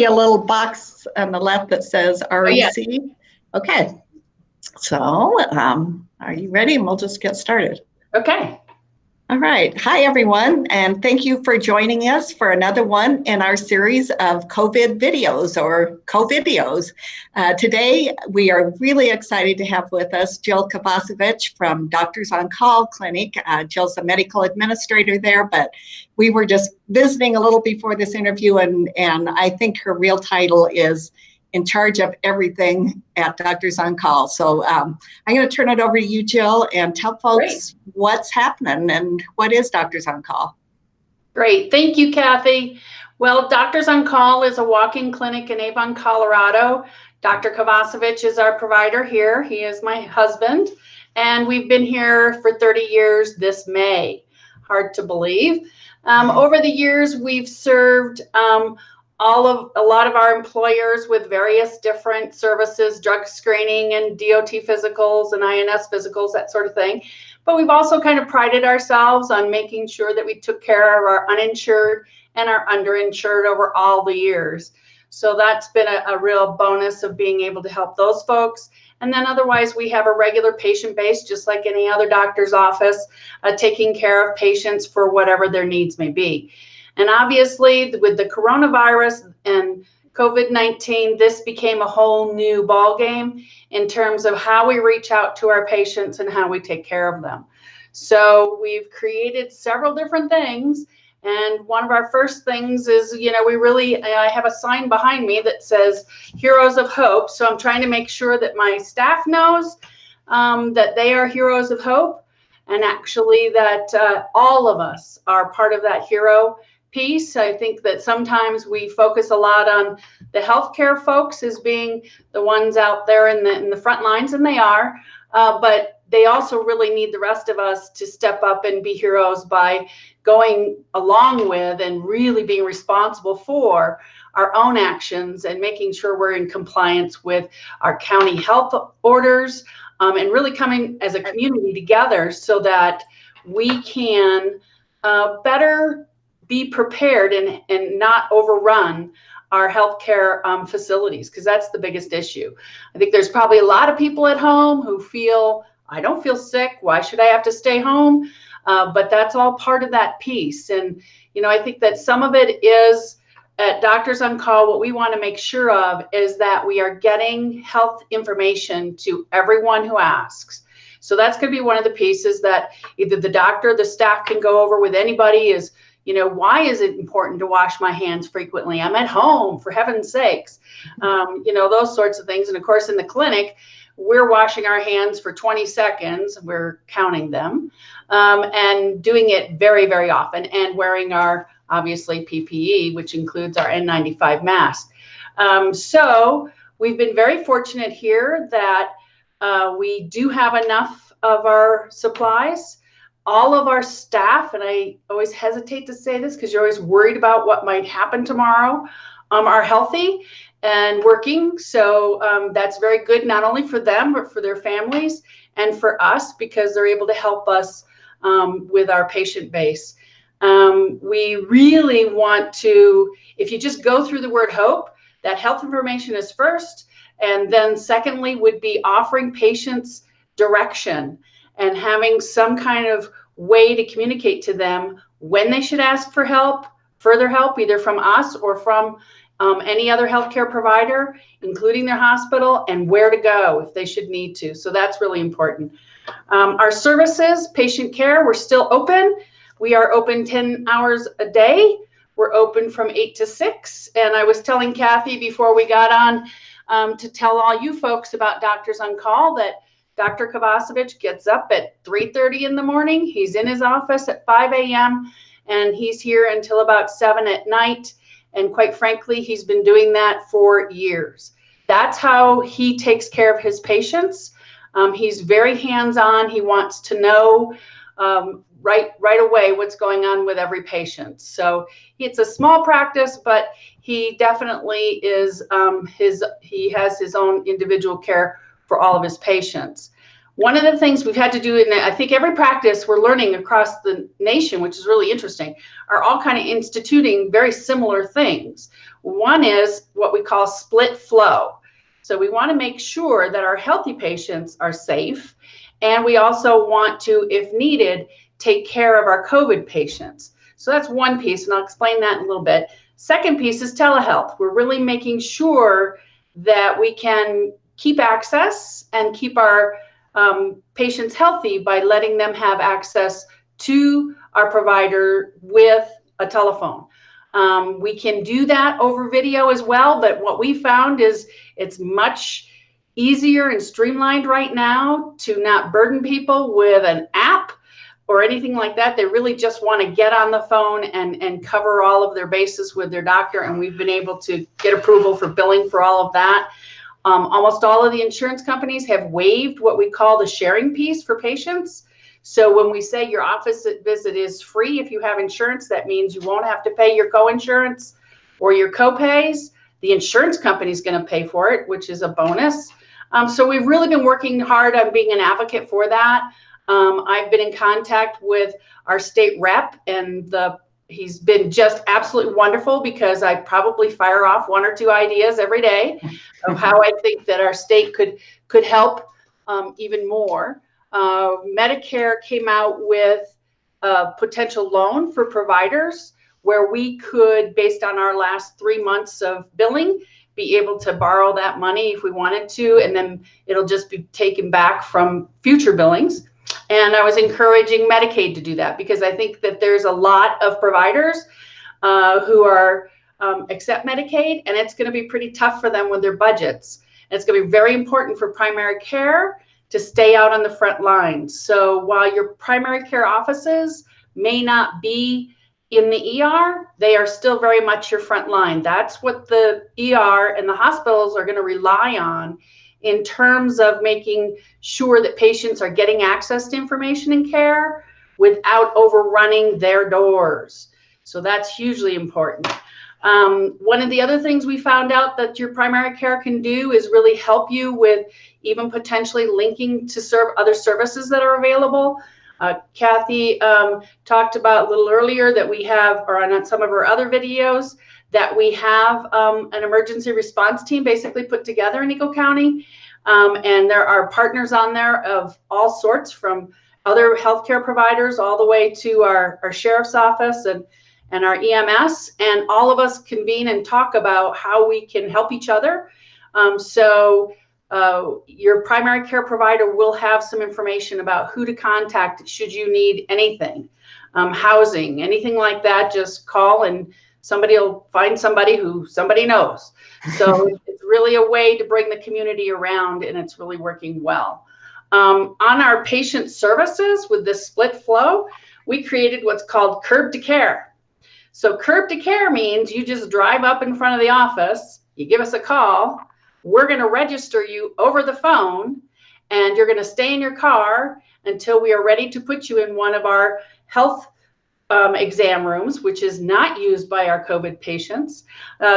a little box on the left that says REC. Oh, yeah. Okay, so are you ready? And we'll just get started. Okay. All right. Hi, everyone, and thank you for joining us for another one in our series of COVID videos or COVIDeos. Today, we are really excited to have with us Jill Kovacevic from Doctors on Call Clinic. Jill's a medical administrator there, but we were just visiting a little before this interview, and I think her real title is in charge of everything at Doctors on Call. So I'm going to turn it over to you, Jill, and tell folks what's happening and what is Doctors on Call. Great. Thank you, Kathy. Well, Doctors on Call is a walk-in clinic in Avon, Colorado. Dr. Kovacevic is our provider here. He is my husband, and we've been here for 30 years this May. Hard to believe. Over the years, we've served a lot of our employers with various different services, drug screening and DOT physicals and INS physicals, that sort of thing. But we've also kind of prided ourselves on making sure that we took care of our uninsured and our underinsured over all the years. So that's been a real bonus of being able to help those folks. And then otherwise, we have a regular patient base, just like any other doctor's office, taking care of patients for whatever their needs may be. And obviously, with the coronavirus and COVID-19, this became a whole new ballgame in terms of how we reach out to our patients and how we take care of them. So we've created several different things. And one of our first things is, I have a sign behind me that says Heroes of Hope. So I'm trying to make sure that my staff knows that they are heroes of hope. And actually that all of us are part of that hero piece. I think that sometimes we focus a lot on the healthcare folks as being the ones out there in the front lines, and they are, but they also really need the rest of us to step up and be heroes by going along with and really being responsible for our own actions and making sure we're in compliance with our county health orders, and really coming as a community together so that we can better be prepared and not overrun our healthcare facilities, because that's the biggest issue. I think there's probably a lot of people at home who feel, I don't feel sick, why should I have to stay home? But that's all part of that piece. And, I think that some of it is at Doctors on Call, what we want to make sure of is that we are getting health information to everyone who asks. So that's going to be one of the pieces that either the doctor or the staff can go over with anybody is, why is it important to wash my hands frequently? I'm at home, for heaven's sakes. Those sorts of things. And of course, in the clinic, we're washing our hands for 20 seconds. We're counting them, and doing it very, very often, and wearing our, obviously, PPE, which includes our N95 mask. So we've been very fortunate here that we do have enough of our supplies. All of our staff, and I always hesitate to say this because you're always worried about what might happen tomorrow, are healthy and working. So that's very good, not only for them, but for their families and for us, because they're able to help us with our patient base. We really want to, if you just go through the word hope, that health information is first. And then secondly would be offering patients direction and having some kind of way to communicate to them when they should ask for help, further help, either from us or from any other healthcare provider, including their hospital, and where to go if they should need to. So that's really important. Our services, patient care, we're still open. We are open 10 hours a day. We're open from 8 to 6. And I was telling Kathy before we got on to tell all you folks about Doctors on Call that Dr. Kovacevic gets up at 3:30 in the morning. He's in his office at 5 a.m. and he's here until about 7 at night. And quite frankly, he's been doing that for years. That's how he takes care of his patients. He's very hands-on. He wants to know right away what's going on with every patient. So it's a small practice, but he definitely is he has his own individual care for all of his patients. One of the things we've had to do, and I think every practice we're learning across the nation, which is really interesting, are all kind of instituting very similar things. One is what we call split flow. So we want to make sure that our healthy patients are safe, and we also want to, if needed, take care of our COVID patients. So that's one piece, and I'll explain that in a little bit. Second piece is telehealth. We're really making sure that we can keep access and keep our patients healthy by letting them have access to our provider with a telephone. We can do that over video as well, but what we found is it's much easier and streamlined right now to not burden people with an app or anything like that. They really just want to get on the phone and cover all of their bases with their doctor, and we've been able to get approval for billing for all of that. Almost all of the insurance companies have waived what we call the sharing piece for patients. So when we say your office visit is free, if you have insurance, that means you won't have to pay your co-insurance or your co-pays. The insurance company is going to pay for it, which is a bonus. So we've really been working hard on being an advocate for that. I've been in contact with our state rep, and he's been just absolutely wonderful, because I probably fire off 1 or 2 ideas every day of how I think that our state could help even more. Medicare came out with a potential loan for providers where we could, based on our last 3 months of billing, be able to borrow that money if we wanted to, and then it'll just be taken back from future billings. And I was encouraging Medicaid to do that, because I think that there's a lot of providers who are accept Medicaid, and it's going to be pretty tough for them with their budgets. And it's going to be very important for primary care to stay out on the front lines. So while your primary care offices may not be in the ER, they are still very much your front line. That's what the ER and the hospitals are going to rely on in terms of making sure that patients are getting access to information and care without overrunning their doors. So that's hugely important. One of the other things we found out that your primary care can do is really help you with even potentially linking to other services that are available. Kathy talked about a little earlier that we have, or on some of our other videos, that we have an emergency response team basically put together in Eagle County. And there are partners on there of all sorts, from other healthcare providers all the way to our sheriff's office and our EMS. And all of us convene and talk about how we can help each other. So your primary care provider will have some information about who to contact should you need anything, housing, anything like that. Just call and somebody will find somebody who somebody knows. So it's really a way to bring the community around, and it's really working well. On our patient services with this split flow, we created what's called Curb to Care. So Curb to Care means you just drive up in front of the office, you give us a call, we're going to register you over the phone, and you're going to stay in your car until we are ready to put you in one of our health exam rooms, which is not used by our COVID patients.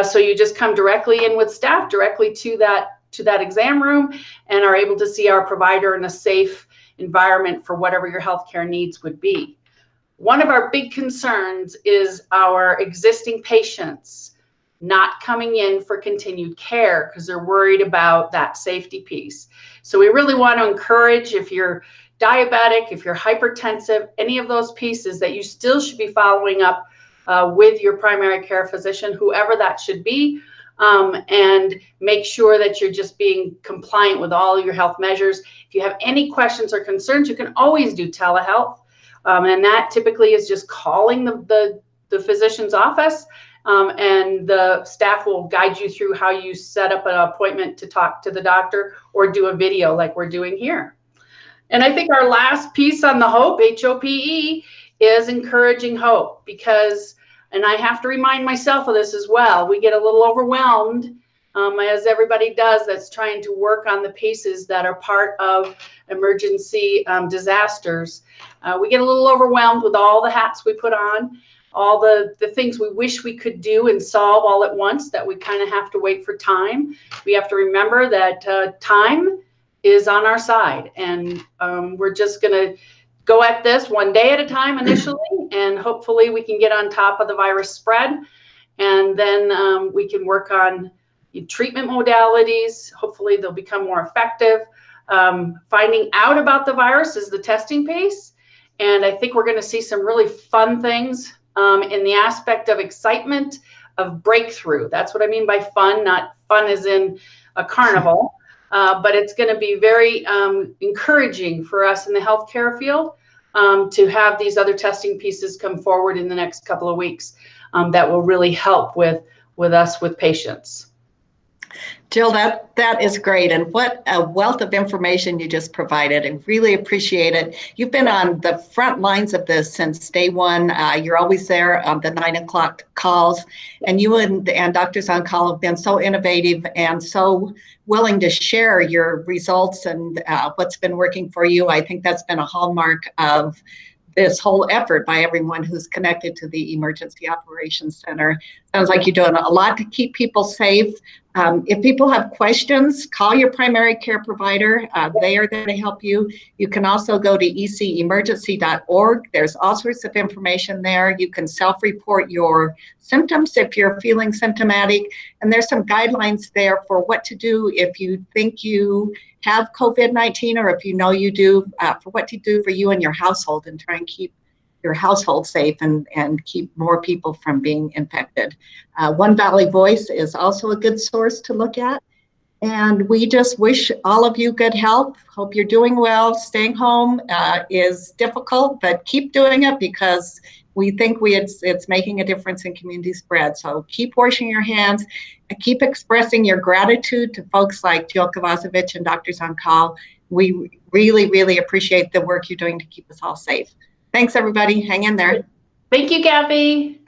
So you just come directly in with staff directly to that exam room and are able to see our provider in a safe environment for whatever your healthcare needs would be. One of our big concerns is our existing patients not coming in for continued care because they're worried about that safety piece. So we really want to encourage, if you're diabetic, if you're hypertensive, any of those pieces, that you still should be following up with your primary care physician, whoever that should be, and make sure that you're just being compliant with all your health measures. If you have any questions or concerns, you can always do telehealth, and that typically is just calling the physician's office, and the staff will guide you through how you set up an appointment to talk to the doctor or do a video like we're doing here. And I think our last piece on the HOPE, HOPE, is encouraging hope, because, and I have to remind myself of this as well, we get a little overwhelmed, as everybody does that's trying to work on the pieces that are part of emergency disasters. We get a little overwhelmed with all the hats we put on, all the things we wish we could do and solve all at once, that we kind of have to wait for time. We have to remember that time is on our side, and we're just going to go at this one day at a time initially, and hopefully we can get on top of the virus spread and then we can work on treatment modalities. Hopefully they'll become more effective. Finding out about the virus is the testing pace, and I think we're going to see some really fun things in the aspect of excitement, of breakthrough. That's what I mean by fun, not fun as in a carnival, but it's going to be very encouraging for us in the healthcare field to have these other testing pieces come forward in the next couple of weeks that will really help with us with patients. Jill, that is great. And what a wealth of information you just provided. I really appreciate it. You've been on the front lines of this since day one. You're always there on the 9 o'clock calls. And you and Doctors on Call have been so innovative and so willing to share your results and what's been working for you. I think that's been a hallmark of this whole effort by everyone who's connected to the Emergency Operations Center. Sounds like you're doing a lot to keep people safe. If people have questions, call your primary care provider. They are there to help you. You can also go to ecemergency.org. There's all sorts of information there. You can self-report your symptoms if you're feeling symptomatic. And there's some guidelines there for what to do if you think you have COVID-19 or if you know you do, for what to do for you and your household and try and keep your household safe and keep more people from being infected. One Valley Voice is also a good source to look at. And we just wish all of you good health. Hope you're doing well. Staying home is difficult, but keep doing it because we think it's making a difference in community spread. So keep washing your hands and keep expressing your gratitude to folks like Jill Kovacevic and Doctors on Call. We really, really appreciate the work you're doing to keep us all safe. Thanks, everybody. Hang in there. Thank you, Kathy.